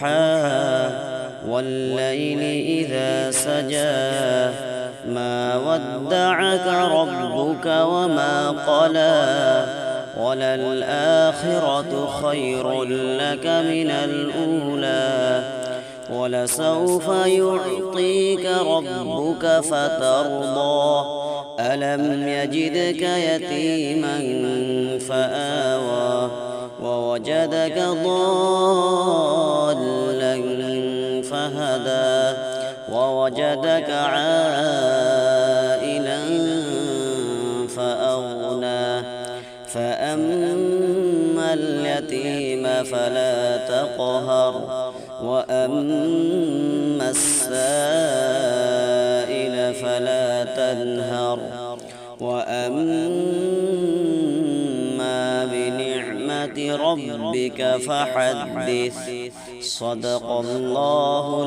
والضحى والليل إذا سجى ما ودعك ربك وما قلى وللآخرة خير لك من الأولى ولسوف يعطيك ربك فترضى ألم يجدك يتيما فآوى ووجدك ضالا فهدى ووجدك عائلا فأغنى فأما اليتيم فلا تقهر وأما السائل فلا تنهر وأما بنعمة ربك فحدث صدق الله